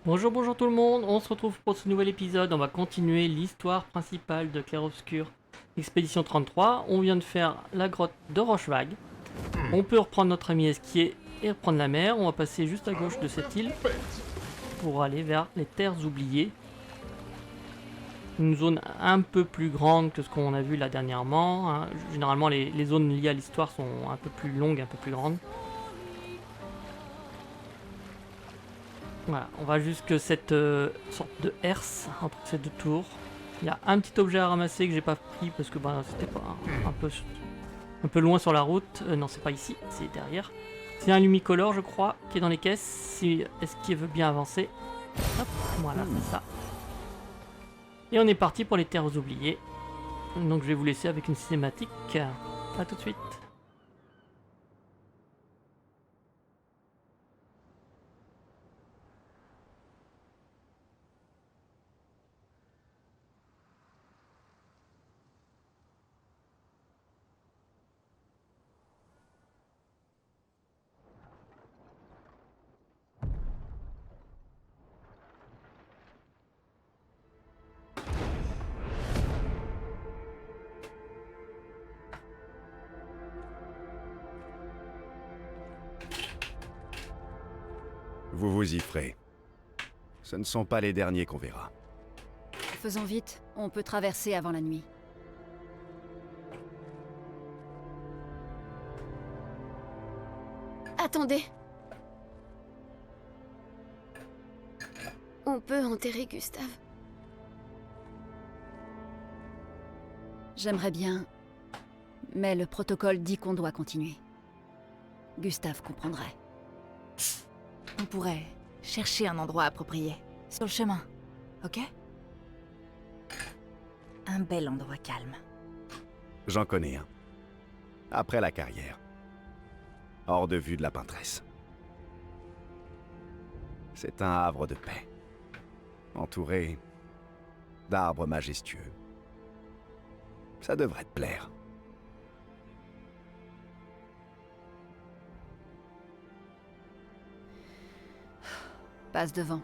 Bonjour, bonjour tout le monde, on se retrouve pour ce nouvel épisode, on va continuer l'histoire principale de Clair-Obscur Expédition 33. On vient de faire la grotte de Rochevague, on peut reprendre notre ami Esquier et reprendre la mer. On va passer juste à gauche de cette île pour aller vers les terres oubliées. Une zone un peu plus grande que ce qu'on a vu là dernièrement, hein. Généralement les zones liées à l'histoire sont un peu plus longues, un peu plus grandes. Voilà, on va jusque cette sorte de herse entre ces deux tours. Il y a un petit objet à ramasser que j'ai pas pris parce que c'était pas un peu loin sur la route. Non, c'est pas ici, c'est derrière. C'est un lumicolore, je crois, qui est dans les caisses. Si, est-ce qu'il veut bien avancer? Hop, voilà, c'est ça. Et on est parti pour les terres oubliées. Donc je vais vous laisser avec une cinématique. A tout de suite. Vous vous y ferez. Ce ne sont pas les derniers qu'on verra. Faisons vite, on peut traverser avant la nuit. Attendez. On peut enterrer Gustave. J'aimerais bien, mais le protocole dit qu'on doit continuer. Gustave comprendrait. On pourrait chercher un endroit approprié, sur le chemin, ok? Un bel endroit calme. J'en connais un. Après la carrière. Hors de vue de la peintresse. C'est un havre de paix. Entouré d'arbres majestueux. Ça devrait te plaire. Passe devant.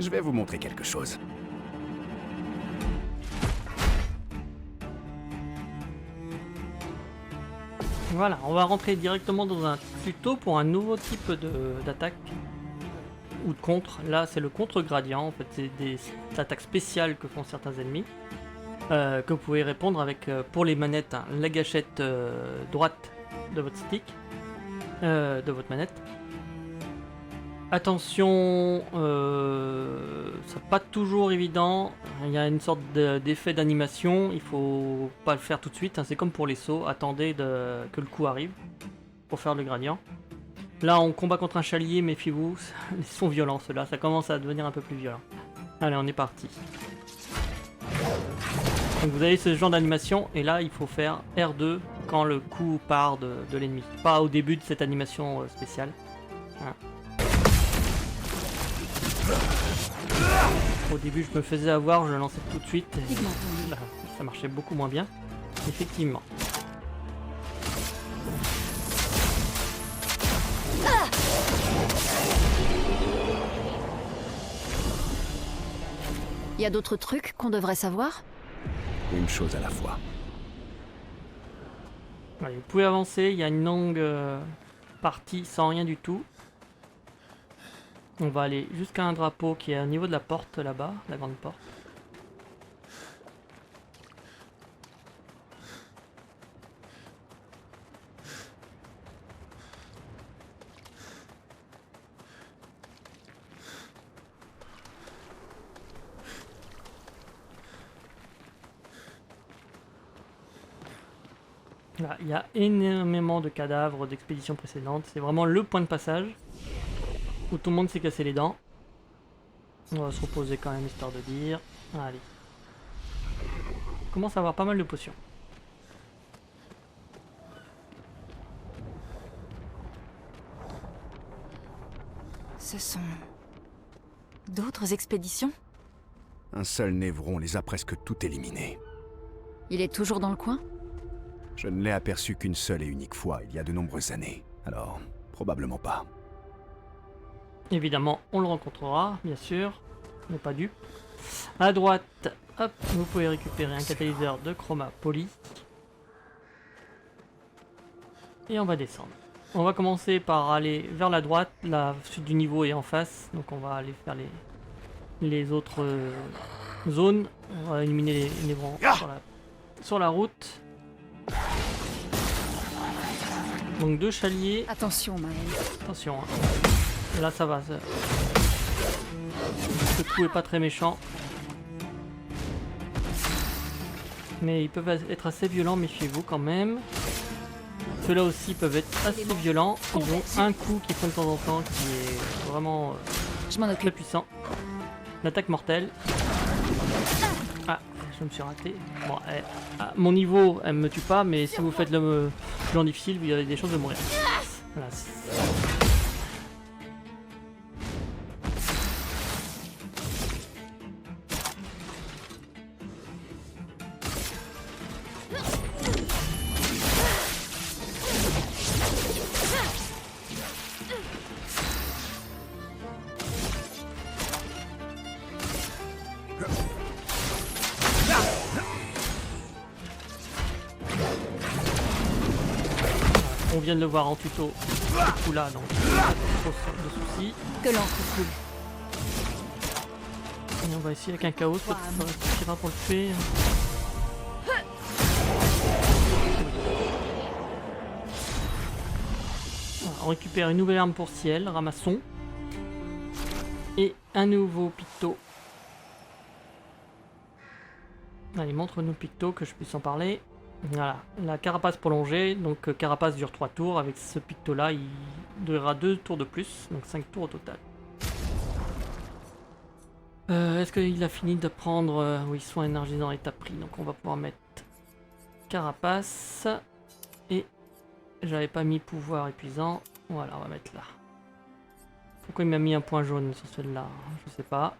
Je vais vous montrer quelque chose. Voilà, on va rentrer directement dans un tuto pour un nouveau type d'attaque ou de contre. Là, c'est le contre-gradient. En fait, c'est des attaques spéciales que font certains ennemis que vous pouvez répondre avec, pour les manettes, hein, la gâchette droite de votre stick, de votre manette. Attention, c'est pas toujours évident. Il y a une sorte d'effet d'animation. Il faut pas le faire tout de suite, hein. C'est comme pour les sauts. Attendez que le coup arrive pour faire le gradient. Là, on combat contre un chalier. Méfiez-vous, ils sont violents ceux-là. Ça commence à devenir un peu plus violent. Allez, on est parti. Donc vous avez ce genre d'animation et là, il faut faire R2 quand le coup part de l'ennemi. Pas au début de cette animation spéciale. Hein. Au début, je me faisais avoir, je lançais tout de suite. Et là, ça marchait beaucoup moins bien. Effectivement. Y a d'autres trucs qu'on devrait savoir? Une chose à la fois. Allez, vous pouvez avancer, il y a une longue partie sans rien du tout. On va aller jusqu'à un drapeau qui est au niveau de la porte là-bas, la grande porte. Là, il y a énormément de cadavres d'expéditions précédentes. C'est vraiment le point de passage où tout le monde s'est cassé les dents. On va se reposer quand même, histoire de dire. Allez. On commence à avoir pas mal de potions. Ce sont... d'autres expéditions? Un seul Névron les a presque toutes éliminées. Il est toujours dans le coin? Je ne l'ai aperçu qu'une seule et unique fois, il y a de nombreuses années. Alors, probablement pas. Évidemment, on le rencontrera, bien sûr. On n'est pas dupe. À droite, hop, vous pouvez récupérer un catalyseur de chroma poly. Et on va descendre. On va commencer par aller vers la droite. La suite du niveau est en face. Donc on va aller faire les autres zones. On va éliminer les névrons sur la route. Donc 2 chaliers. Attention, Maël. Attention. Hein. Là ça va. Ce coup est pas très méchant. Mais ils peuvent être assez violents, méfiez-vous quand même. Ceux-là aussi peuvent être assez violents. Ils ont un coup qui prend de temps en temps qui est vraiment Je m'en très occupe. puissant. L'attaque mortelle. Ah, je me suis raté. Bon, à mon niveau, elle me tue pas, mais si vous faites le plan difficile, vous avez des chances de mourir. Voilà. On vient de le voir en tuto, ce coup là, donc pas trop de soucis. Que l'encre coule. Et on va essayer avec un chaos, peut-être que ça suffira pour le tuer. Voilà, on récupère une nouvelle arme pour ciel, ramassons. Et un nouveau picto. Allez, montre-nous le picto que je puisse en parler. Voilà, la carapace prolongée, donc carapace dure 3 tours, avec ce picto là il durera 2 tours de plus, donc 5 tours au total. Est-ce qu'il a fini de prendre oui, soin énergisant est appris, donc on va pouvoir mettre carapace, et j'avais pas mis pouvoir épuisant, voilà on va mettre là. Pourquoi il m'a mis un point jaune sur celle-là, je sais pas.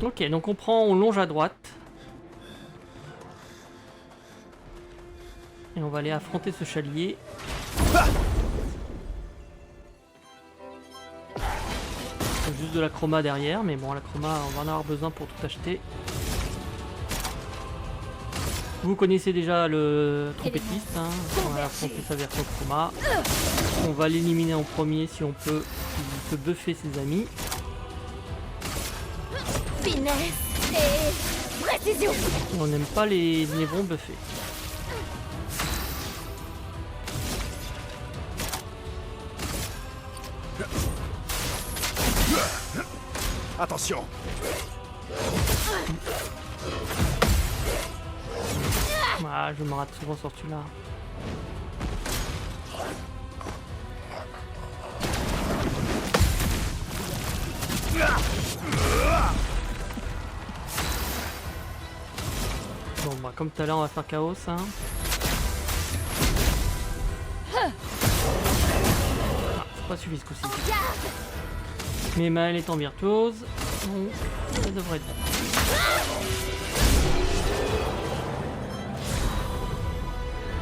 Ok, donc on longe à droite. Et on va aller affronter ce chalier. C'est juste de la chroma derrière, mais bon, la chroma, on va en avoir besoin pour tout acheter. Vous connaissez déjà le trompettiste, hein. On va affronter sa version chroma. On va l'éliminer en premier si on peut. Il peut buffer ses amis. Finesse et précision. Et on n'aime pas les névrons buffés. Attention! Ah, je me rate souvent sur celui-là. Bon bah comme tout à l'heure on va faire chaos hein. Ah, c'est pas suffisant ce coup-ci. Mais Maël étant virtuose, donc ça devrait être bon.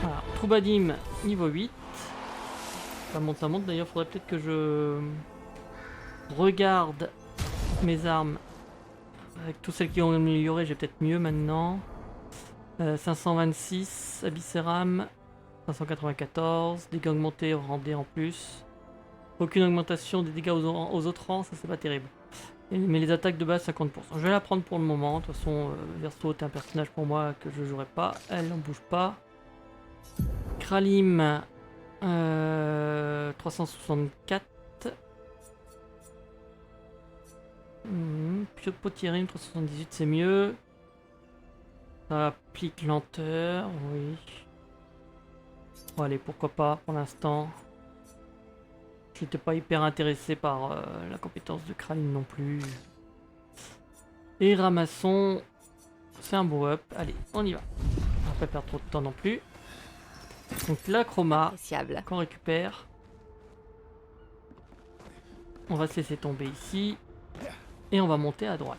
Voilà, Troubadim niveau 8. Ça monte d'ailleurs, faudrait peut-être que je regarde mes armes. Avec toutes celles qui ont amélioré, j'ai peut-être mieux maintenant. 526, Abysseram, 594, dégâts augmentés, rendez en plus. Aucune augmentation des dégâts aux autres rangs, ça c'est pas terrible. Mais les attaques de base 50%. Je vais la prendre pour le moment, de toute façon Verso est un personnage pour moi que je jouerai pas, elle n'en bouge pas. Kralim, 364. Potierim 378 c'est mieux. Ça applique lenteur, oui. Bon allez, pourquoi pas pour l'instant. J'étais pas hyper intéressé par la compétence de Kralim non plus. Et Ramasson, c'est un beau up. Allez, on y va. On va pas perdre trop de temps non plus. Donc la chroma Appréciable. qu'on récupère. On va se laisser tomber ici. Et on va monter à droite.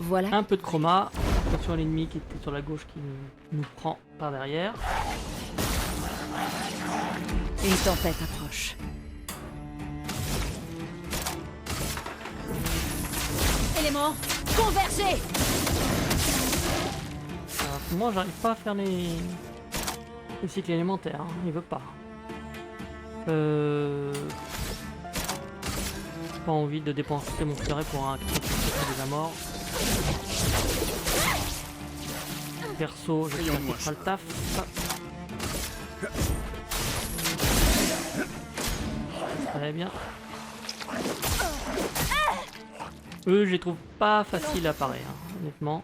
Voilà. Un peu de chroma. Attention à l'ennemi qui était sur la gauche qui nous prend par derrière. Une tempête approche. Éléments, convergez! Moi j'arrive pas à faire les cycles élémentaires, hein. Il veut pas. J'ai pas envie de dépenser mon ferret pour un truc qui fait déjà mort. Perso, je fera le taf. Très bien. Eux, je les trouve pas faciles à parer, hein, honnêtement.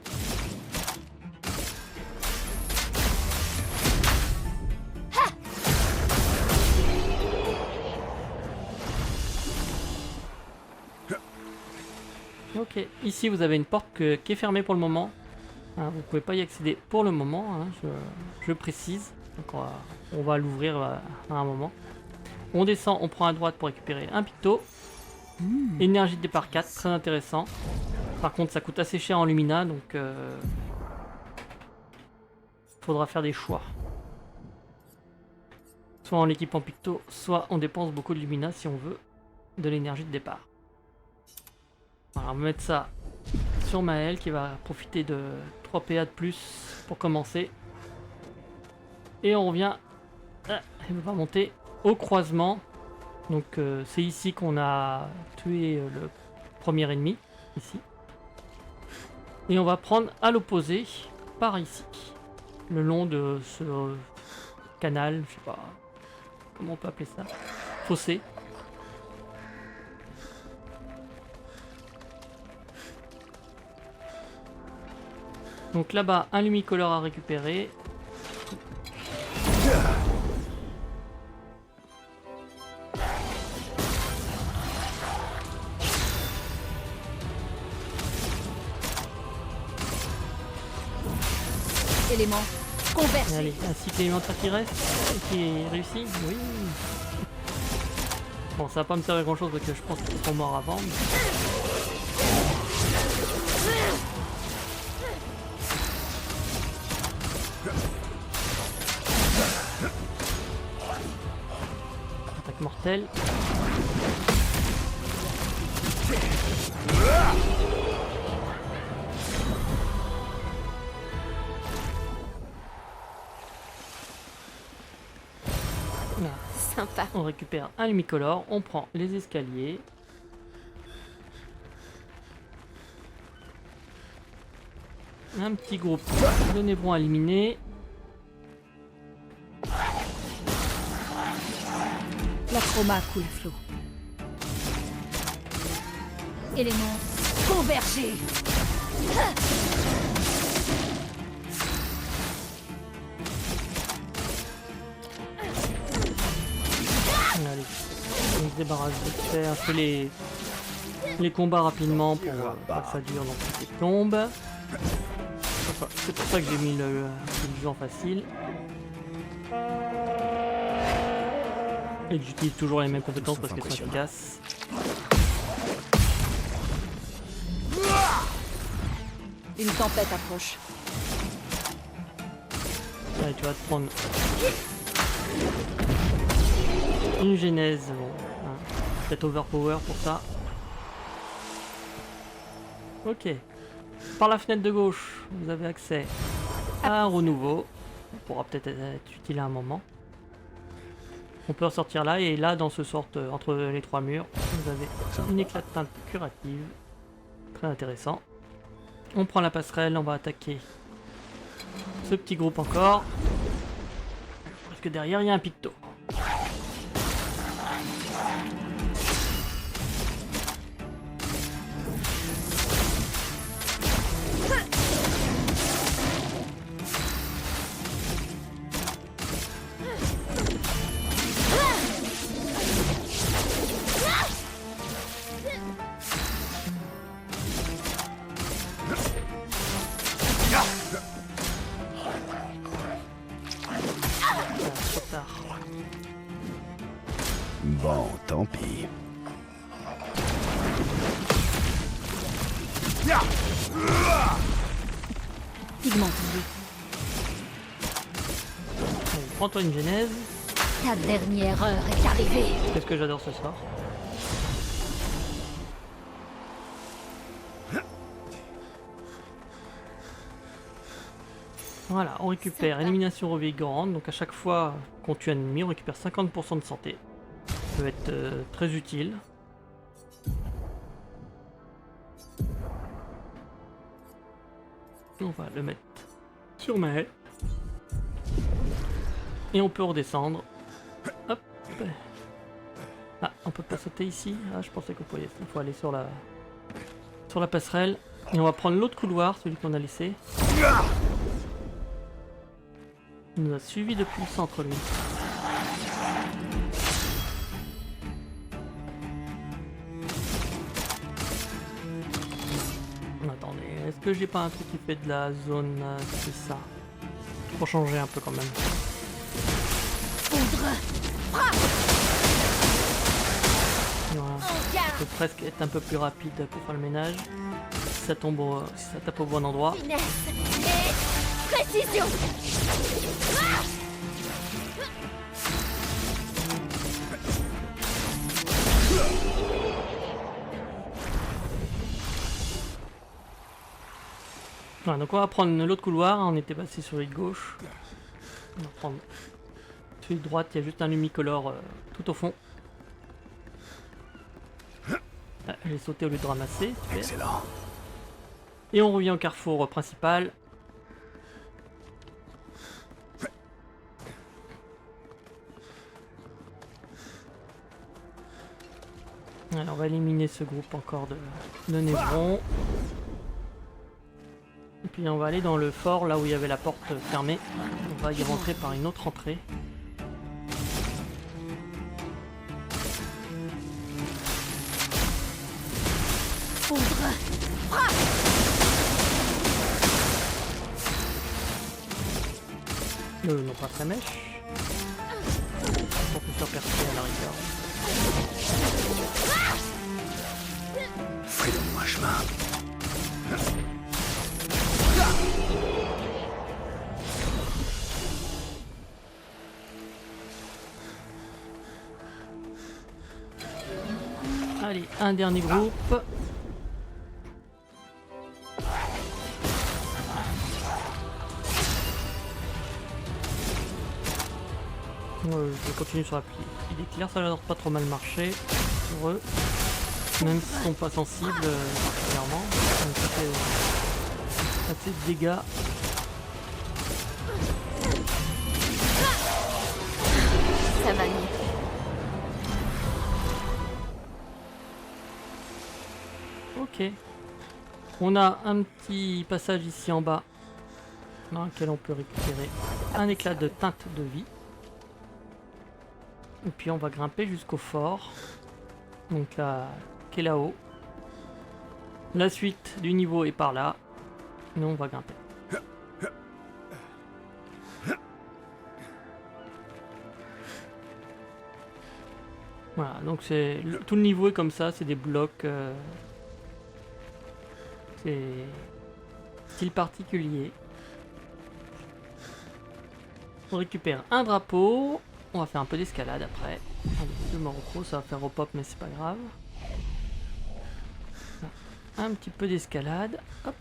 Ok, ici vous avez une porte qui est fermée pour le moment. Hein, vous pouvez pas y accéder pour le moment, hein, je précise. Donc on va l'ouvrir à un moment. On descend, on prend à droite pour récupérer un picto. Énergie de départ 4, très intéressant. Par contre ça coûte assez cher en Lumina, donc faudra faire des choix. Soit on l'équipe en picto, soit on dépense beaucoup de Lumina si on veut de l'énergie de départ. Voilà, on va mettre ça sur Maël qui va profiter de 3 PA de plus pour commencer. Et on revient, elle va monter au croisement. Donc c'est ici qu'on a tué le premier ennemi, ici. Et on va prendre à l'opposé, par ici, le long de ce canal, je sais pas comment on peut appeler ça, fossé. Donc là-bas, un lumicolore à récupérer. Éléments, convergez! Allez, un cycle élémentaire qui reste, qui est réussi, oui. Bon, ça va pas me servir grand chose parce que je pense qu'ils seront morts avant. Attaque mortelle. Sympa. On récupère un lumicolore, on prend les escaliers. Un petit groupe de névrons à éliminer. La chroma coule à flot. Éléments, convergez! Allez, on se débarrasse vite fait un peu les combats rapidement pour pas que ça dure donc c'est plombe. Enfin, c'est pour ça que j'ai mis le jeu en facile. Et que j'utilise toujours les mêmes compétences parce qu'elles sont efficaces. Une tempête approche. Allez, tu vas te prendre une genèse, bon, hein, peut-être overpower pour ça. Ok. Par la fenêtre de gauche, vous avez accès à un renouveau. On pourra peut-être être utile à un moment. On peut ressortir là et là, dans ce sorte entre les trois murs, vous avez une éclatante curative. Très intéressant. On prend la passerelle, on va attaquer ce petit groupe encore. Parce que derrière, il y a un picto. trop tard. Bon, tant pis. Pigment tombé. Bon, prends-toi une genèse. Ta dernière heure est arrivée. Qu'est-ce que j'adore ce soir. Voilà, on récupère élimination revigorante, donc à chaque fois qu'on tue un ennemi, on récupère 50% de santé. Ça peut être très utile. On va le mettre sur ma haie. Et on peut redescendre. Hop. Ah, on peut pas sauter ici. Ah, je pensais qu'on pouvait. Il faut aller sur la passerelle. Et on va prendre l'autre couloir, celui qu'on a laissé. Il nous a suivi depuis le centre, lui. Attendez, est-ce que j'ai pas un truc qui fait de la zone c'est ça? Pour changer un peu quand même. Voilà. Ça peut presque être un peu plus rapide pour faire le ménage. Si ça tombe si ça tape au bon endroit. Finesse et précision. Voilà, donc on va prendre l'autre couloir, on était passé sur le gauche. On va prendre celui de droite, il y a juste un lumicolore tout au fond. Ah, j'ai sauté au lieu de ramasser, super. Excellent. Et on revient au carrefour principal. Alors on va éliminer ce groupe encore de névrons. Et puis on va aller dans le fort, là où il y avait la porte fermée. On va y rentrer par une autre entrée. Non, pas sa mèche. Professeur Percier à la rigueur. Frayons-moi chemin. Allez, un dernier groupe. Je vais continuer sur la pluie d'éclair, ça a l'air pas trop mal marché pour eux. Même s'ils sont pas sensibles particulièrement. Donc ça fait assez de dégâts. Ça va mieux. Ok. On a un petit passage ici en bas dans lequel on peut récupérer un éclat de teinte de vie. Et puis on va grimper jusqu'au fort. Donc là, qui est là-haut. La suite du niveau est par là. Mais on va grimper. Voilà, donc tout le niveau est comme ça, c'est des blocs. C'est style particulier. On récupère un drapeau. On va faire un peu d'escalade après. Allez, 2 Morocco, ça va faire au pop, mais c'est pas grave. Un petit peu d'escalade. Hop.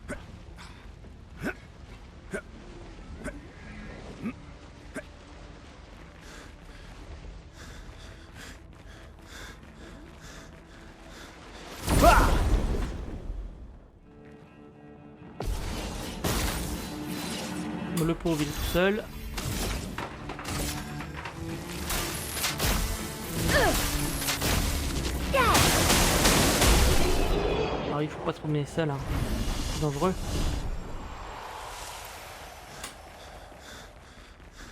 Le pauvre il est tout seul. Alors il faut pas se promener seul, hein. C'est dangereux.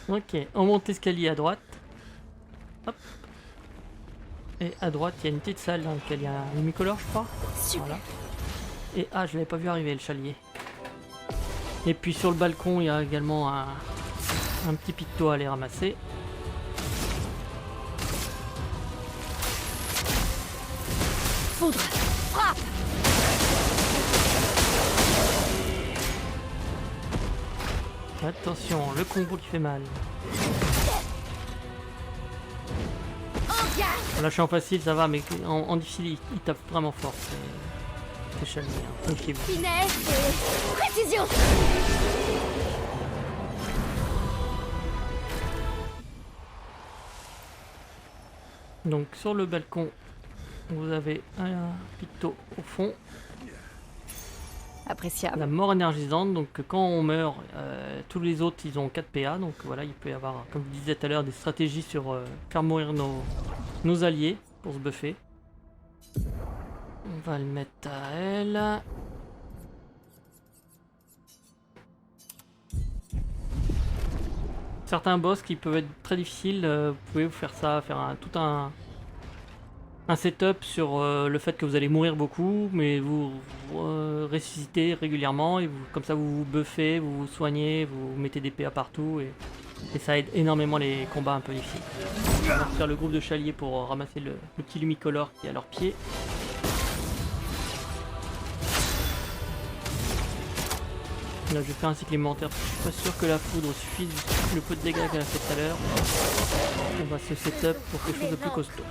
Ok, on monte l'escalier à droite. Hop. Et à droite il y a une petite salle dans laquelle il y a un lumicolore je crois. Voilà. Et ah je l'avais pas vu arriver le chalier. Et puis sur le balcon il y a également un petit picto à aller ramasser. foudre. Frappe. Attention, le combo qui fait mal. Là je suis en facile, ça va, mais en difficile, il tape vraiment fort. C'est Chalier, hein. Méfiez-vous. Finesse et précision. Donc sur le balcon, vous avez un picto au fond. Appréciable. La mort énergisante, donc quand on meurt, tous les autres ils ont 4 PA, donc voilà, il peut y avoir, comme je disais tout à l'heure, des stratégies sur faire mourir nos alliés pour se buffer. On va le mettre à elle. Certains boss qui peuvent être très difficiles, vous pouvez vous faire ça, faire tout un setup sur le fait que vous allez mourir beaucoup, mais vous ressuscitez régulièrement et comme ça vous vous buffez, vous vous soignez, vous mettez des PA partout et ça aide énormément les combats un peu difficiles. On va faire le groupe de Chalier pour ramasser le petit Lumicolor qui est à leurs pieds. Là je vais faire un cycle élémentaire parce que je suis pas sûr que la foudre suffise le peu de dégâts qu'elle a fait tout à l'heure. On va se setup pour quelque chose de plus costaud.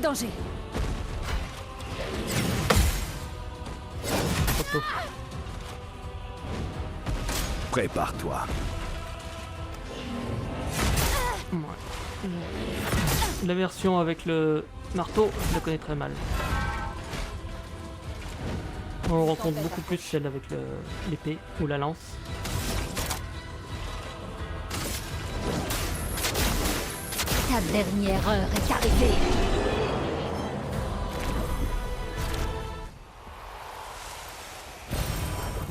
Danger. Trop tôt. Prépare-toi. Ouais. La version avec le marteau, je la connais très mal. On rencontre beaucoup plus celle avec l'épée ou la lance. Ta dernière heure est arrivée.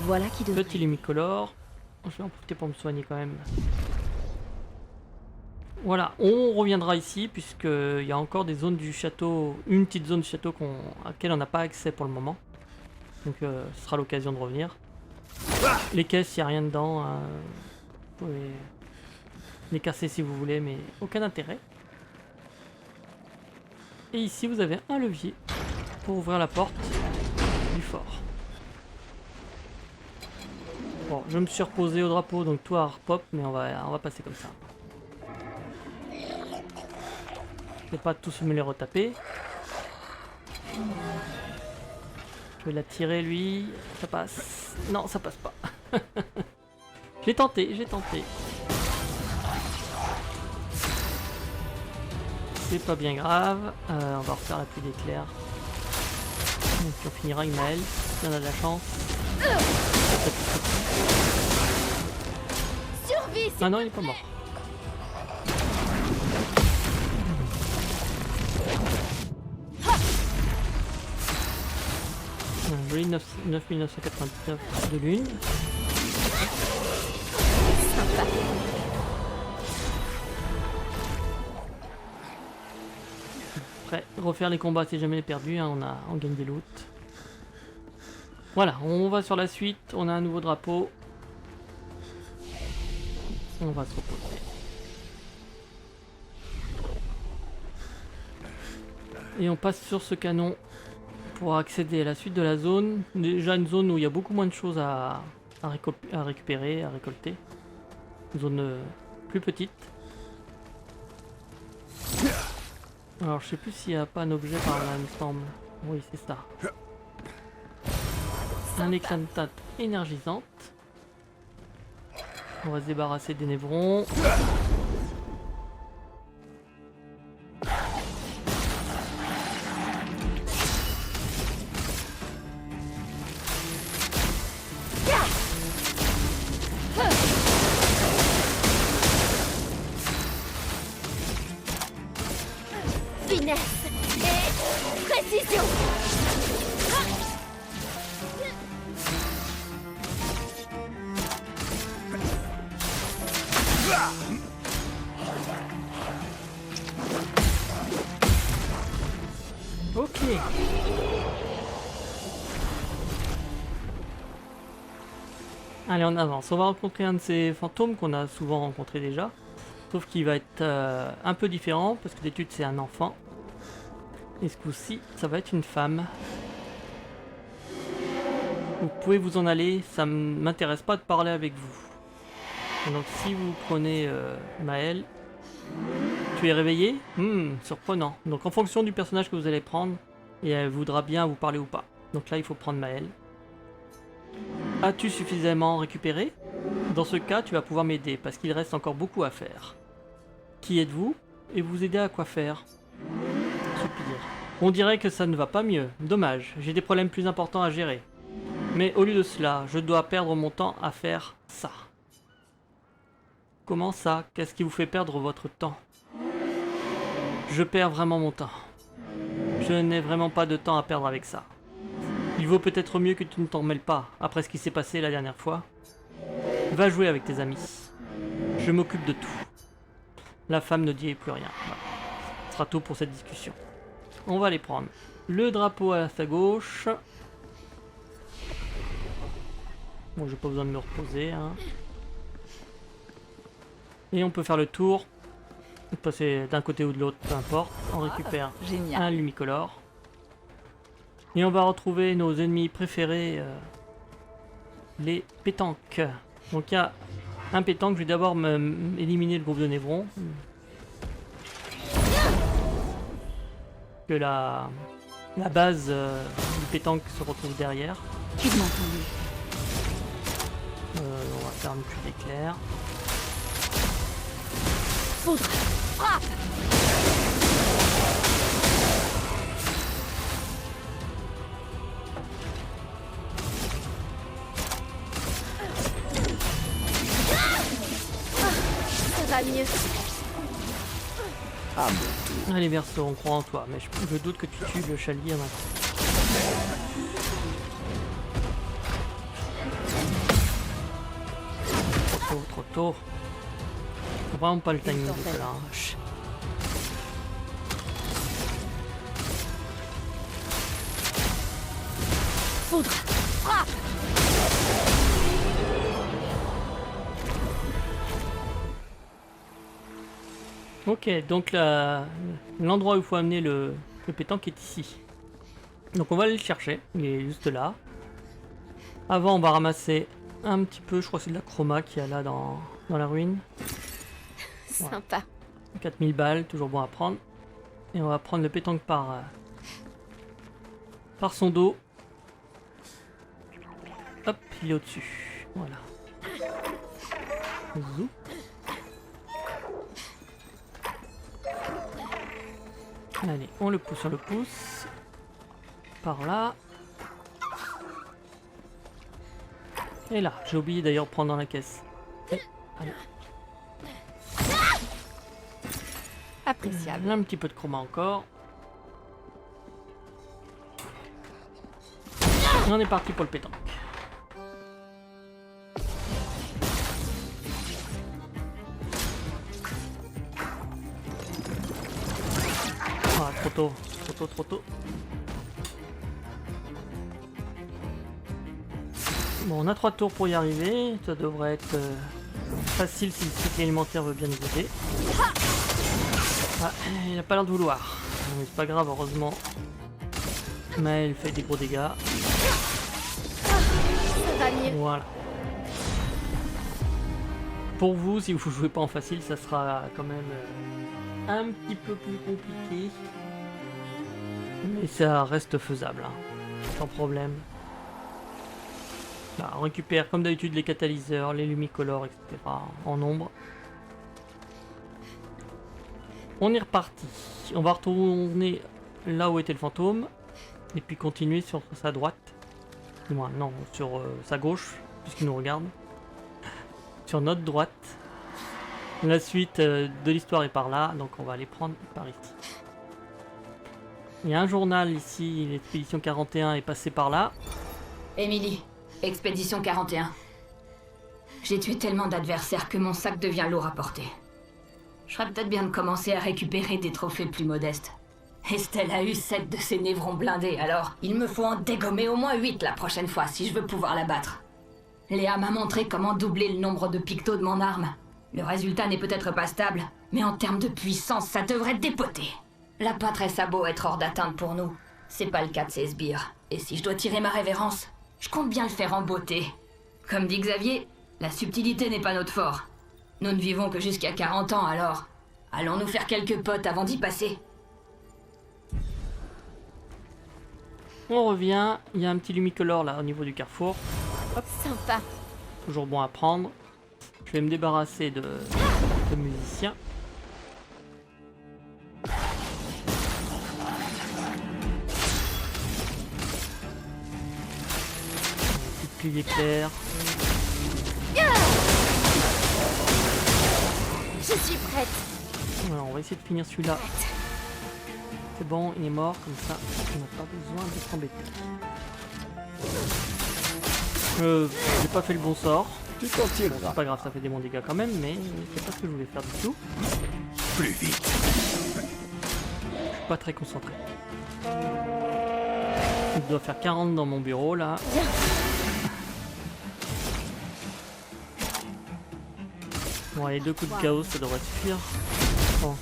Voilà qui devrait. Petit Lumicolor. Je vais en profiter pour me soigner quand même. Voilà, on reviendra ici puisqu'il y a encore des zones du château, une petite zone du château à laquelle on n'a pas accès pour le moment. Donc ce sera l'occasion de revenir. Les caisses, il n'y a rien dedans. Hein. Vous pouvez les casser si vous voulez, mais aucun intérêt. Et ici, vous avez un levier pour ouvrir la porte du fort. Bon, je me suis reposé au drapeau, donc toi repop, mais on va passer comme ça. Je vais pas tous me les retaper. Je vais l'attirer lui. Ça passe. Non, ça passe pas. J'ai tenté. C'est pas bien grave. On va refaire la pluie d'éclairs. Donc on finira avec Maël, si on a de la chance. Survie. Ah non, il est pas mort. Un joli 9999 de lune. Après, refaire les combats si jamais perdu, hein, on gagne des loots. Voilà, on va sur la suite, on a un nouveau drapeau. On va se reposer. Et on passe sur ce canon pour accéder à la suite de la zone. Déjà une zone où il y a beaucoup moins de choses à récupérer, à récolter. Une zone plus petite. Alors je sais plus s'il n'y a pas un objet par là, il me semble. Oui, c'est ça. Un éclatate énergisante. On va se débarrasser des névrons. Finesse et précision. Ok. Allez, on avance. On va rencontrer un de ces fantômes qu'on a souvent rencontré déjà. Sauf qu'il va être un peu différent, parce que d'habitude c'est un enfant. Et ce coup-ci, ça va être une femme. Vous pouvez vous en aller, ça ne m'intéresse pas de parler avec vous. Et donc si vous prenez Maëlle, tu es réveillé? Surprenant. Donc en fonction du personnage que vous allez prendre, et elle voudra bien vous parler ou pas. Donc là il faut prendre Maëlle. As-tu suffisamment récupéré? Dans ce cas, tu vas pouvoir m'aider, parce qu'il reste encore beaucoup à faire. Qui êtes-vous? Et vous aider à quoi faire? Soupir. On dirait que ça ne va pas mieux. Dommage, j'ai des problèmes plus importants à gérer. Mais au lieu de cela, je dois perdre mon temps à faire ça. Comment ça? Qu'est-ce qui vous fait perdre votre temps? Je perds vraiment mon temps. Je n'ai vraiment pas de temps à perdre avec ça. Il vaut peut-être mieux que tu ne t'en mêles pas, après ce qui s'est passé la dernière fois. Va jouer avec tes amis. Je m'occupe de tout. La femme ne dit plus rien. Voilà. Ce sera tout pour cette discussion. On va les prendre. Le drapeau à sa gauche. Bon, j'ai pas besoin de me reposer. Hein. Et on peut faire le tour. Passer d'un côté ou de l'autre, peu importe. On récupère Génial. un lumicolore. Et on va retrouver nos ennemis préférés, les pétanques. Donc il y a un pétanque, je vais d'abord éliminer le groupe de Névron. Que la base du pétanque se retrouve derrière. Tu m'as entendu. On va faire une pluie d'éclairs. Foudre. Frappe. Ça va mieux. Ah, Allez Verseau, on croit en toi, mais je doute que tu tues le chalier maintenant. Trop tôt. Faut vraiment pas le timing de cela. Hein. Foudre. Frappe. Ok, donc l'endroit où il faut amener le pétanque est ici. Donc on va aller le chercher, il est juste là. Avant on va ramasser un petit peu, je crois que c'est de la chroma qu'il y a là dans la ruine. Sympa. 4000 balles, toujours bon à prendre. Et on va prendre le pétanque par son dos. Hop, il est au-dessus. Voilà. Zou. Allez, on le pousse. Par là. Et là, j'ai oublié d'ailleurs de prendre dans la caisse. Et, allez. Appréciable. Un petit peu de chroma encore. Et on est parti pour le pétanque. Ah, trop tôt. Bon, on a 3 tours pour y arriver. Ça devrait être facile si le cycle alimentaire veut bien nous aider. Ah, il a pas l'air de vouloir. Mais c'est pas grave, heureusement. Mais elle fait des gros dégâts. Ça va mieux. Voilà. Pour vous, si vous jouez pas en facile, ça sera quand même un petit peu plus compliqué. Mais ça reste faisable, hein. Sans problème. Là, on récupère comme d'habitude les catalyseurs, les lumicolores, etc. en nombre. On est reparti. On va retourner là où était le fantôme. Et puis continuer sur sa droite. Du moins, non, sur sa gauche, puisqu'il nous regarde. Sur notre droite. La suite de l'histoire est par là, donc on va aller prendre par ici. Il y a un journal ici, l'expédition 41 est passée par là. Émilie, expédition 41. J'ai tué tellement d'adversaires que mon sac devient lourd à porter. Je ferais peut-être bien de commencer à récupérer des trophées plus modestes. Estelle a eu 7 de ces névrons blindés, alors il me faut en dégommer au moins 8 la prochaine fois si je veux pouvoir la battre. Léa m'a montré comment doubler le nombre de pictos de mon arme. Le résultat n'est peut-être pas stable, mais en termes de puissance, ça devrait dépoter. La Patresse a beau être hors d'atteinte pour nous, c'est pas le cas de ces sbires. Et si je dois tirer ma révérence, je compte bien le faire en beauté. Comme dit Xavier, la subtilité n'est pas notre fort. Nous ne vivons que jusqu'à 40 ans, alors allons nous faire quelques potes avant d'y passer. On revient, il y a un petit lumicolore là au niveau du carrefour. Sympa. Toujours bon à prendre. Je vais me débarrasser de musiciens. Petit pilier clair. Je suis prête. Voilà, on va essayer de finir celui-là. C'est bon, il est mort, comme ça, on n'a pas besoin d'être embêté. J'ai pas fait le bon sort. Tu t'en Bon, tireras. c'est pas grave, ça fait des bons dégâts quand même, mais c'est pas ce que je voulais faire du tout. Plus vite. Je suis pas très concentré. Il doit faire 40 dans mon bureau là. Bon, allez, 2 coups de chaos, ça devrait suffire. Bon.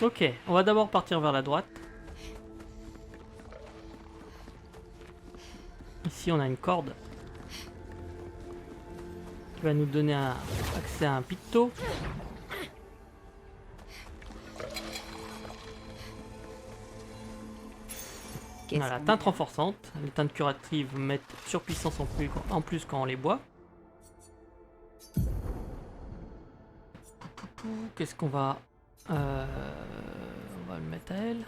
Ok, on va d'abord partir vers la droite. Ici, on a une corde qui va nous donner accès à un picto. On a la teinte renforçante. Les teintes curatives mettent surpuissance en plus quand on les boit. Qu'est-ce qu'on va... on va le mettre à elle.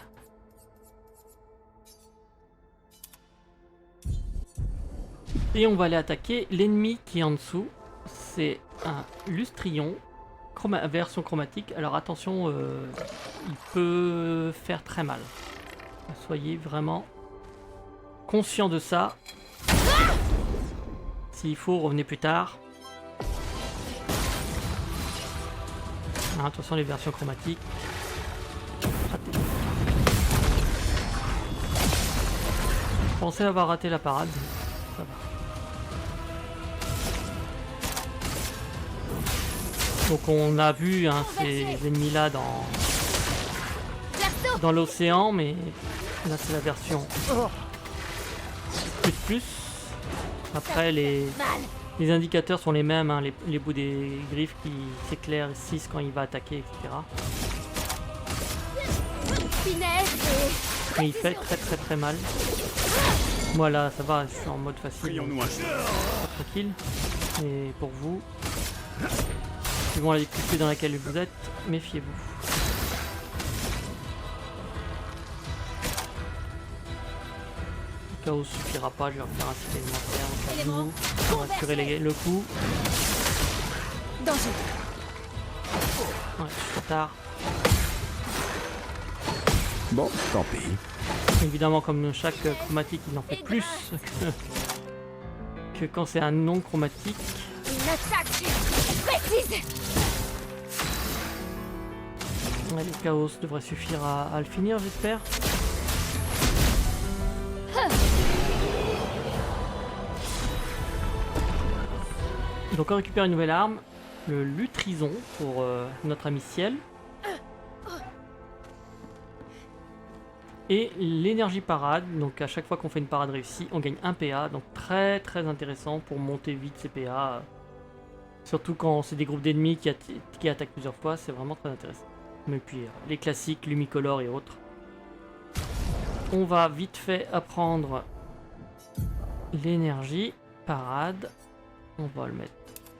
Et on va aller attaquer l'ennemi qui est en dessous. C'est un lustrion, version chromatique. Alors attention, il peut faire très mal. Soyez vraiment conscient de ça. S'il faut, revenez plus tard. Ah, attention les versions chromatiques. Raté. Je pensais avoir raté la parade. Ça va. Donc on a vu hein, ces ennemis là dans l'océan, mais là c'est la version plus. Après les indicateurs sont les mêmes, hein, les bouts des griffes qui s'éclairent 6 quand il va attaquer, etc. Mais il fait très mal. Voilà, ça va, je suis en mode facile. Donc, pas tranquille. Et pour vous, suivant la difficulté dans laquelle vous êtes, méfiez-vous. Le chaos suffira pas, je vais refaire un site élémentaire. On va tirer le coup. Danger. Ouais, je suis trop tard. Bon, tant pis. Évidemment, comme chaque chromatique, il en fait plus que quand c'est un non chromatique. Une attaque précise. Ouais, le chaos devrait suffire à le finir, j'espère. Donc on récupère une nouvelle arme, le lutrison pour notre ami Ciel. Et l'énergie parade, donc à chaque fois qu'on fait une parade réussie, on gagne 1 PA, donc très intéressant pour monter vite ses PA. Surtout quand c'est des groupes d'ennemis qui attaquent plusieurs fois, c'est vraiment très intéressant. Mais puis les classiques, lumicolore et autres. On va vite fait apprendre l'énergie parade. On va le mettre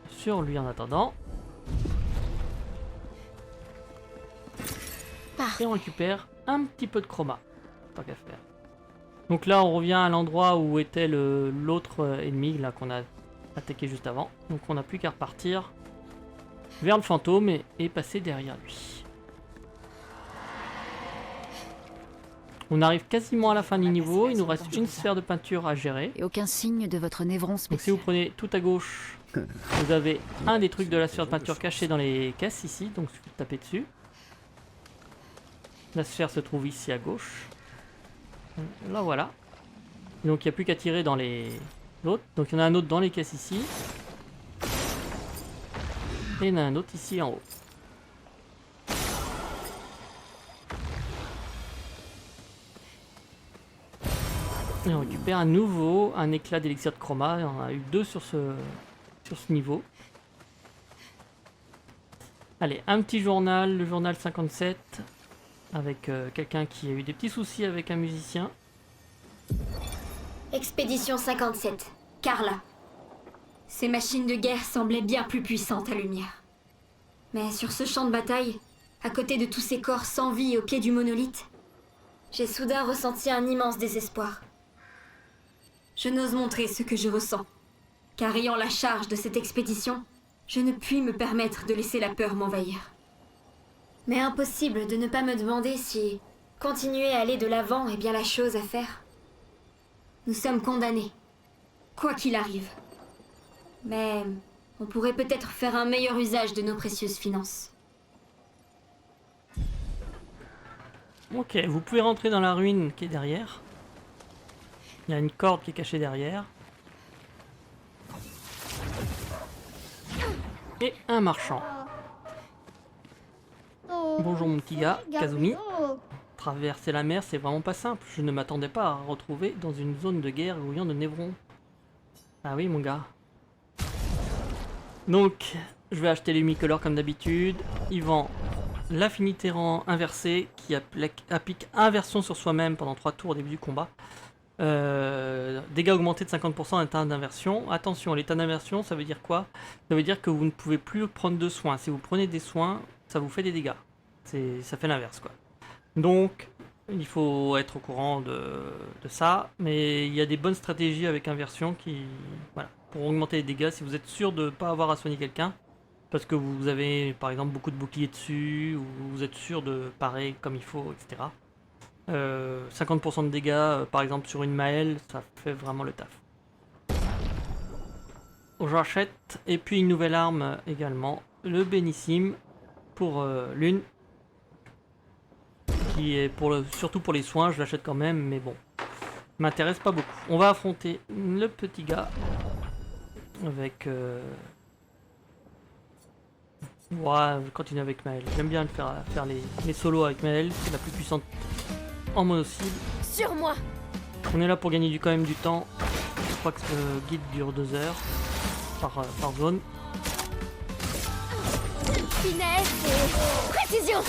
sur lui en attendant. Et on récupère un petit peu de chroma. Tant qu'à faire. Donc là on revient à l'endroit où était l'autre ennemi là qu'on a attaqué juste avant. Donc on n'a plus qu'à repartir vers le fantôme et passer derrière lui. On arrive quasiment à la fin du niveau, il nous reste une sphère de peinture à gérer. Et aucun signe de votre névron Donc si spécial. vous prenez tout à gauche, vous avez un des trucs de la sphère de peinture caché dans les caisses ici, donc il suffit de taper dessus. La sphère se trouve ici à gauche. Là voilà. Donc il n'y a plus qu'à tirer dans les autres. Donc il y en a un autre dans les caisses ici. Et il y en a un autre ici en haut. Et on récupère à nouveau un éclat d'élixir de chroma. On a eu 2 sur ce niveau. Allez, un petit journal, le journal 57. Avec quelqu'un qui a eu des petits soucis avec un musicien. Expédition 57. Carla. Ces machines de guerre semblaient bien plus puissantes à lumière. Mais sur ce champ de bataille, à côté de tous ces corps sans vie au pied du monolithe, j'ai soudain ressenti un immense désespoir. Je n'ose montrer ce que je ressens, car ayant la charge de cette expédition, je ne puis me permettre de laisser la peur m'envahir. Mais impossible de ne pas me demander si continuer à aller de l'avant est bien la chose à faire. Nous sommes condamnés, quoi qu'il arrive. Mais on pourrait peut-être faire un meilleur usage de nos précieuses finances. Ok, vous pouvez rentrer dans la ruine qui est derrière. Il y a une corde qui est cachée derrière. Et un marchand. Bonjour mon petit gars, Kazumi. Traverser la mer, c'est vraiment pas simple. Je ne m'attendais pas à retrouver dans une zone de guerre grouillant de névrons. Ah oui mon gars. Donc, je vais acheter les unicolores comme d'habitude. Il vend l'affinité rang inversée qui applique inversion sur soi-même pendant 3 tours au début du combat. Dégâts augmentés de 50% en état d'inversion. Attention, l'état d'inversion, ça veut dire quoi? Ça veut dire que vous ne pouvez plus prendre de soins. Si vous prenez des soins, ça vous fait des dégâts. Ça fait l'inverse, quoi. Donc, il faut être au courant de ça. Mais il y a des bonnes stratégies avec inversion qui... Voilà, pour augmenter les dégâts, si vous êtes sûr de ne pas avoir à soigner quelqu'un, parce que vous avez, par exemple, beaucoup de boucliers dessus, ou vous êtes sûr de parer comme il faut, etc. 50% de dégâts, par exemple, sur une Maëlle, ça fait vraiment le taf. J'achète, et puis une nouvelle arme également, le Bénissime, pour l'une, qui est surtout pour les soins, je l'achète quand même, mais bon, m'intéresse pas beaucoup. On va affronter le petit gars, avec... Ouais, je continue avec Maëlle. J'aime bien faire les solos avec Maëlle, c'est la plus puissante en mono-cible. Sur moi! On est là pour gagner quand même du temps. Je crois que le guide dure 2 heures par zone. Finesse et précision!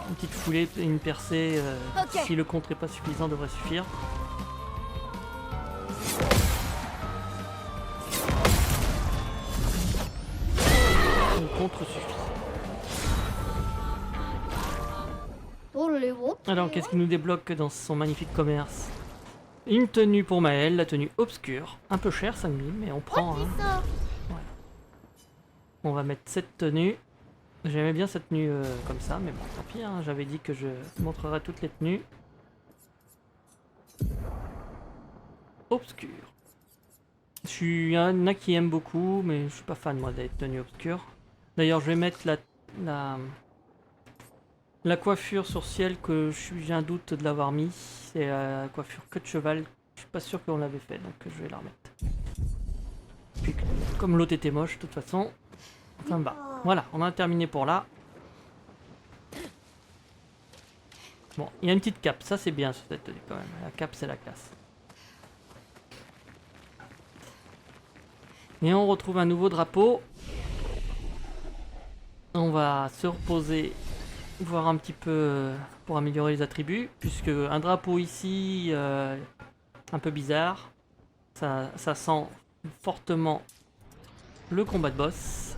Une petite foulée et une percée, Ok. si le contre n'est pas suffisant, devrait suffire. Le contre suffit. Alors, qu'est-ce qui nous débloque dans son magnifique commerce? Une tenue pour Maëlle, la tenue obscure. Un peu cher, 5000, mais on prend. Hein. Voilà. On va mettre cette tenue. J'aimais bien cette tenue comme ça, mais bon, tant pis. Hein. J'avais dit que je montrerai toutes les tenues. Obscure. Il y en a qui aiment beaucoup, mais je suis pas fan, moi, d'être tenue obscure. D'ailleurs, je vais mettre la coiffure sourcielle que j'ai un doute de l'avoir mis. C'est la coiffure queue de cheval. Je suis pas sûr qu'on l'avait fait, donc je vais la remettre. Puis, comme l'autre était moche, de toute façon, ça me va. Voilà, on a terminé pour là. Bon, il y a une petite cape. Ça, c'est bien sur cette tenue quand même. La cape, c'est la classe. Et on retrouve un nouveau drapeau. On va se reposer, voir un petit peu pour améliorer les attributs, puisque un drapeau ici, un peu bizarre, ça sent fortement le combat de boss.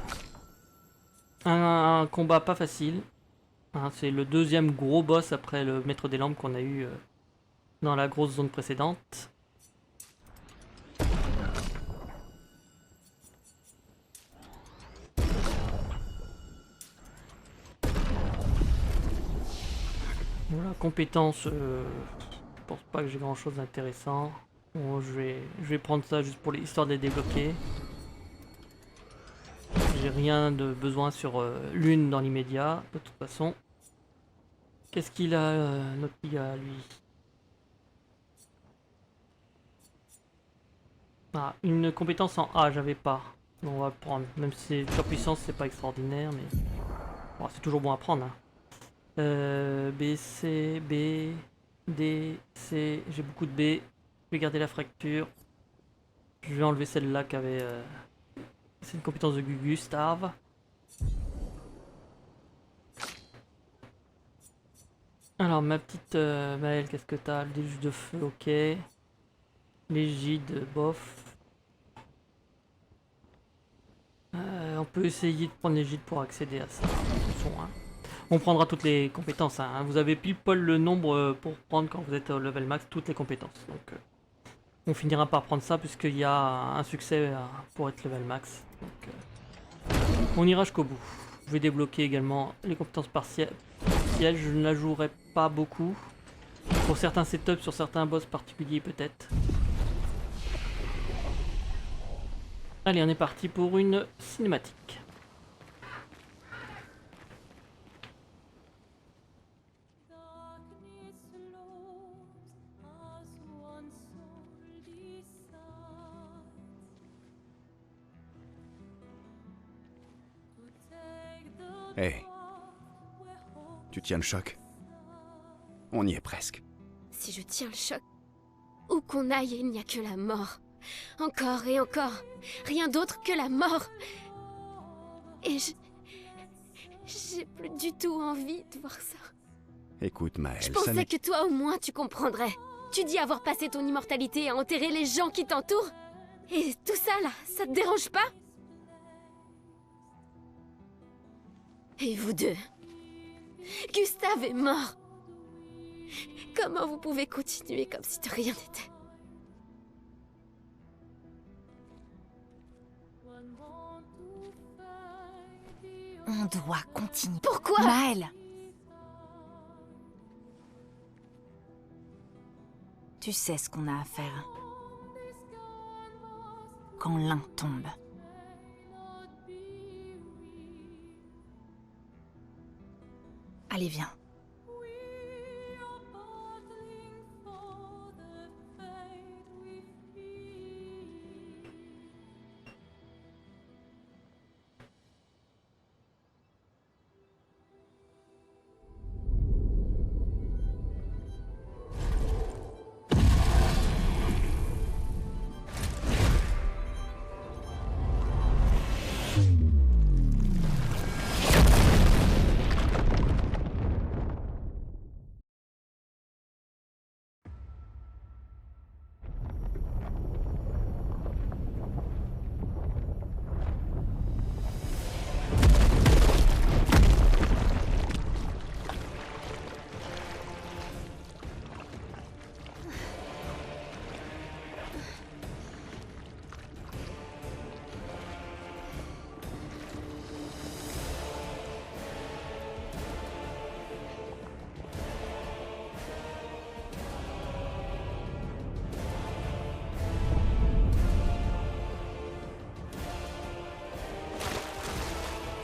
Un combat pas facile, hein, c'est le deuxième gros boss après le maître des lampes qu'on a eu dans la grosse zone précédente. Voilà, compétences, je pense pas que j'ai grand chose d'intéressant. Bon, je vais prendre ça juste pour l'histoire de les débloquer. J'ai rien de besoin sur l'une dans l'immédiat, de toute façon. Qu'est-ce qu'il a, notre gars, lui? Ah, une compétence en A, j'avais pas. Donc on va le prendre. Même si c'est surpuissance, c'est pas extraordinaire, mais bon, c'est toujours bon à prendre. Hein. B, C, B, D, C. J'ai beaucoup de B. Je vais garder la fracture. Je vais enlever celle-là qui avait. C'est une compétence de Gustave. Alors, ma petite Maëlle, qu'est-ce que t'as? Le déluge de feu, ok. L'égide, bof. On peut essayer de prendre l'égide pour accéder à ça. Attention, hein. On prendra toutes les compétences. Hein. Vous avez pile poil le nombre pour prendre quand vous êtes au level max toutes les compétences. Donc, on finira par prendre ça puisqu'il y a un succès pour être level max. Donc, on ira jusqu'au bout. Je vais débloquer également les compétences partielles. Je ne la jouerai pas beaucoup. Pour certains setups, sur certains boss particuliers peut-être. Allez, on est parti pour une cinématique. Hé. Tu tiens le choc? On y est presque. Si je tiens le choc, où qu'on aille, il n'y a que la mort. Encore et encore. Rien d'autre que la mort. Et j'ai plus du tout envie de voir ça. Écoute, Maëlle, Je ça pensais n'est... que toi au moins tu comprendrais. Tu dis avoir passé ton immortalité à enterrer les gens qui t'entourent. Et tout ça là, ça te dérange pas? Et vous deux? Gustave est mort. Comment vous pouvez continuer comme si de rien n'était? On doit continuer. Pourquoi? Maëlle! Tu sais ce qu'on a à faire. Quand l'un tombe. Allez, viens.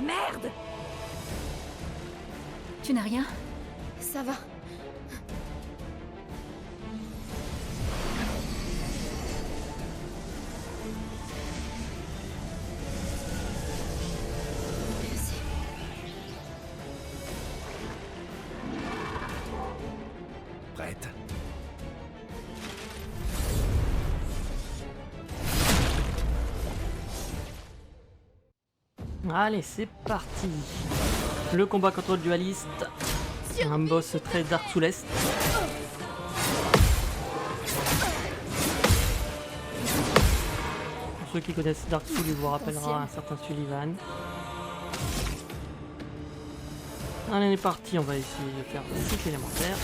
Merde! Tu n'as rien? Ça va. Merci. Prête? Allez, c'est parti. Le combat contre le dualiste. Un boss très Dark Souls-esque. Pour ceux qui connaissent Dark Souls, il vous rappellera un certain Sullivan. Allez, on est parti. On va essayer de faire le cycle élémentaire.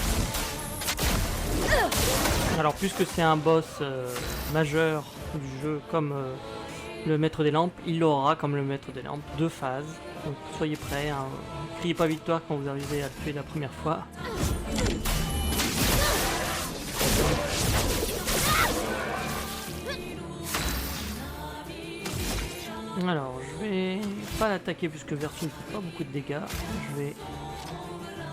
Alors, puisque c'est un boss majeur du jeu, comme le maître des lampes, il aura, comme le maître des lampes, 2 phases. Donc soyez prêts, hein. Criez pas victoire quand vous arrivez à le tuer la première fois. Alors je vais pas l'attaquer puisque Verso ne fait pas beaucoup de dégâts. Je vais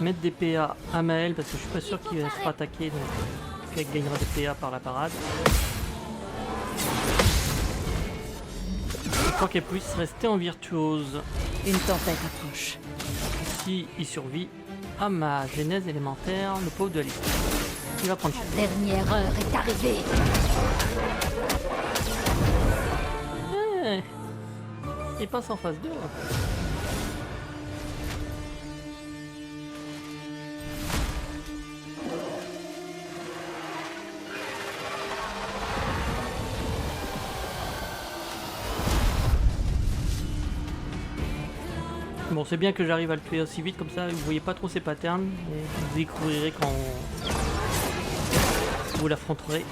Mettre des PA à Maël parce que je suis pas sûr qu'il va se faire attaquer, donc elle gagnera des PA par la parade. Pour qu'elle puisse rester en virtuose. Une tempête approche. Si il survit à ma genèse élémentaire, le pauvre de Alice. Il va prendre cher. La dernière heure est arrivée. Il passe en phase 2. Bon, c'est bien que j'arrive à le tuer aussi vite, comme ça vous voyez pas trop ses patterns, et vous découvrirez quand vous l'affronterez.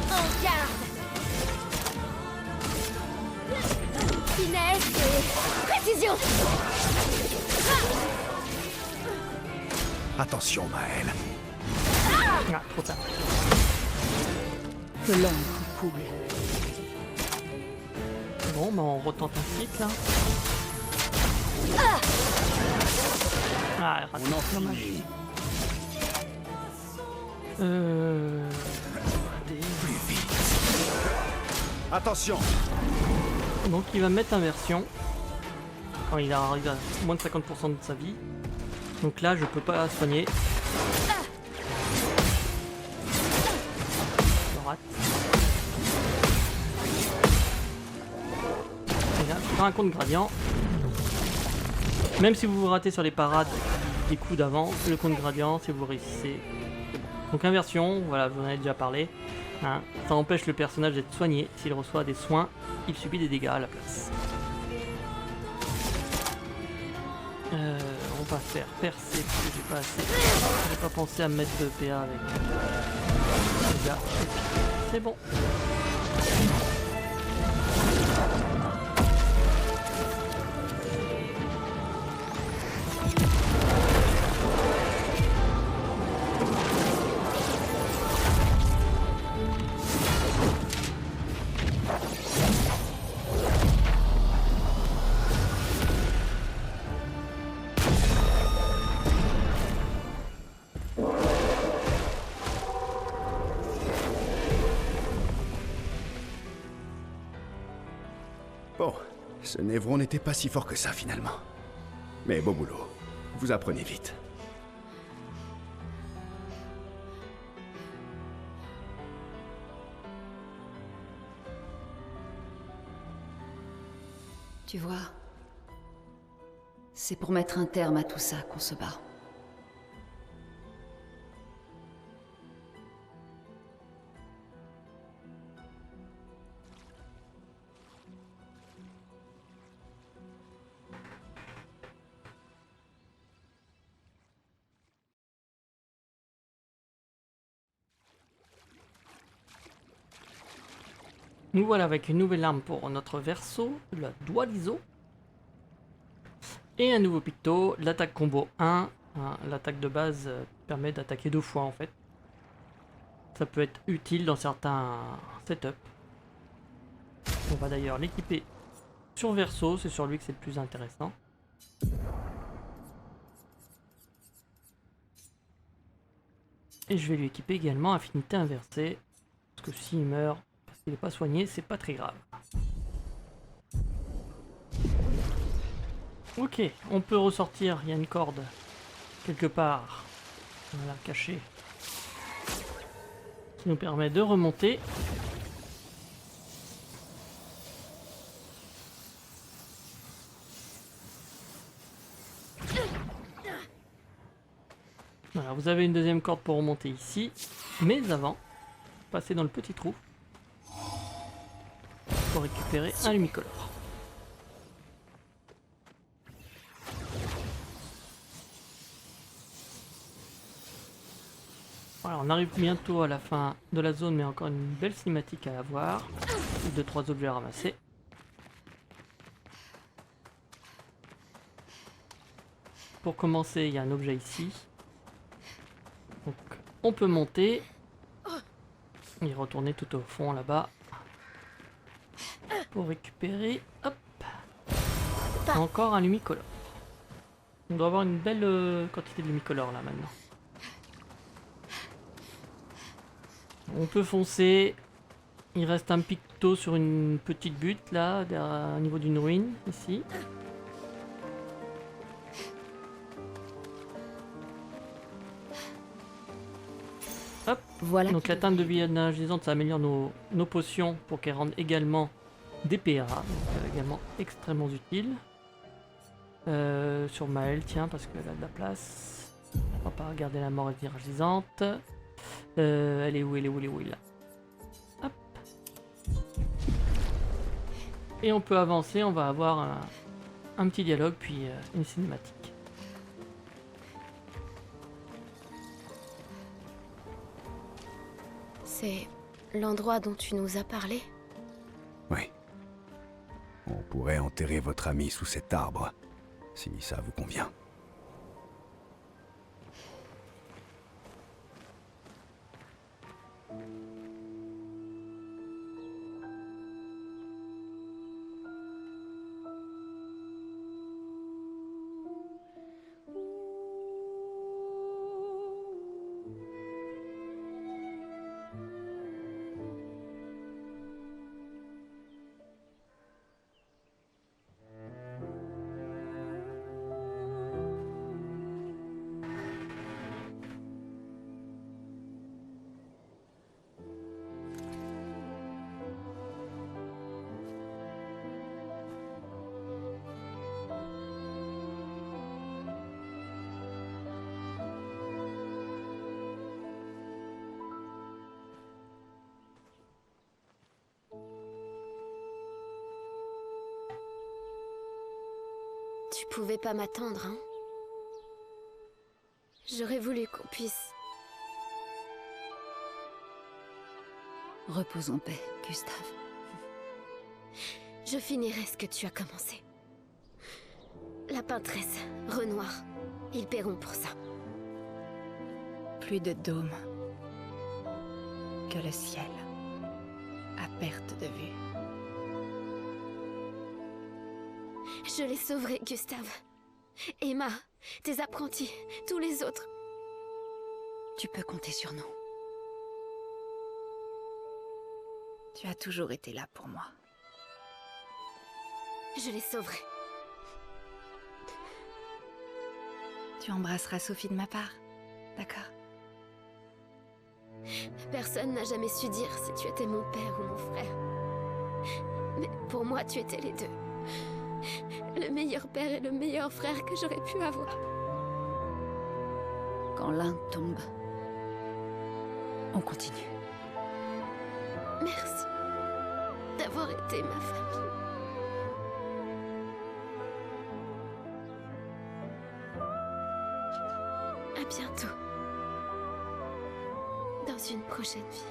En garde. Finesse et précision. Attention, Maël. Ah, trop tard. Que l'ombre coule. Bon, bah on retente un cycle là. Ah, raté. On en Dommage. finit. Raté. Attention. Donc il va mettre inversion quand il arrive à moins de 50% de sa vie. Donc là je peux pas soigner. Je rate. Et là, je prends un compte gradient. Même si vous vous ratez sur les parades des coups d'avant, le compte gradient, si vous réussissez. Donc inversion, voilà, je vous en ai déjà parlé. Hein, ça empêche le personnage d'être soigné. S'il reçoit des soins, il subit des dégâts à la place. On va faire percer parce que j'ai pas assez. J'ai pas pensé à mettre de PA avec dégâts. C'est bon. Bon, ce Névron n'était pas si fort que ça finalement. Mais beau boulot. Vous apprenez vite. Tu vois, c'est pour mettre un terme à tout ça qu'on se bat. Nous voilà avec une nouvelle arme pour notre verso, la Dualiso. Et un nouveau picto, l'attaque combo 1. Hein, l'attaque de base permet d'attaquer 2 fois en fait. Ça peut être utile dans certains setups. On va d'ailleurs l'équiper sur verso, c'est sur lui que c'est le plus intéressant. Et je vais lui équiper également affinité inversée. Parce que s'il meurt, il n'est pas soigné, c'est pas très grave. Ok, on peut ressortir, il y a une corde quelque part, voilà, cachée, qui nous permet de remonter. Voilà, vous avez une deuxième corde pour remonter ici, mais avant, passez dans le petit trou pour récupérer un lumicolore. Voilà, on arrive bientôt à la fin de la zone, mais encore une belle cinématique à avoir. 2-3 objets à ramasser. Pour commencer, il y a un objet ici. Donc, on peut monter. y retourner tout au fond là-bas. Pour récupérer. Hop. Encore un lumicolore. On doit avoir une belle quantité de lumicolore là maintenant. On peut foncer. Il reste un picto sur une petite butte là, au niveau d'une ruine ici. Hop. Voilà. Donc qui la teinte de devrait vie énergisante, ça améliore nos potions pour qu'elles rendent également des PA. Donc également extrêmement utile. Sur Maël, tiens, parce qu'elle a de la place. On va pas regarder la mort énergisante. Elle est où? Elle est où? Elle est où? Elle est là. Hop. Et on peut avancer, on va avoir un petit dialogue, puis une cinématique. C'est l'endroit dont tu nous as parlé? Oui. On pourrait enterrer votre ami sous cet arbre, si ça vous convient. Tu pouvais pas m'attendre, hein? J'aurais voulu qu'on puisse... Repose en paix, Gustave. Je finirai ce que tu as commencé. La peintresse, Renoir, ils paieront pour ça. Plus de dôme que le ciel, à perte de vue. Je les sauverai, Gustave. Emma, tes apprentis, tous les autres. Tu peux compter sur nous. Tu as toujours été là pour moi. Je les sauverai. Tu embrasseras Sophie de ma part, d'accord? Personne n'a jamais su dire si tu étais mon père ou mon frère. Mais pour moi, tu étais les deux. Le meilleur père et le meilleur frère que j'aurais pu avoir. Quand l'un tombe, on continue. Merci d'avoir été ma famille. À bientôt. Dans une prochaine vie.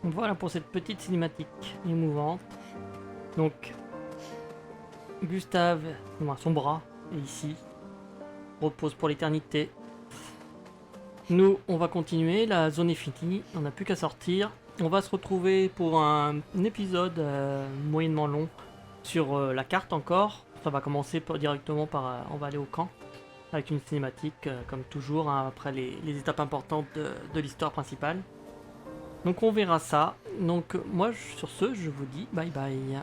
Voilà pour cette petite cinématique émouvante. Donc, Gustave, son bras est ici, repose pour l'éternité. Nous, on va continuer, la zone est finie, on n'a plus qu'à sortir. On va se retrouver pour un épisode moyennement long sur la carte encore. Ça va commencer directement par, on va aller au camp, avec une cinématique comme toujours, hein, après les étapes importantes de l'histoire principale. Donc on verra ça. Donc moi sur ce, je vous dis bye bye.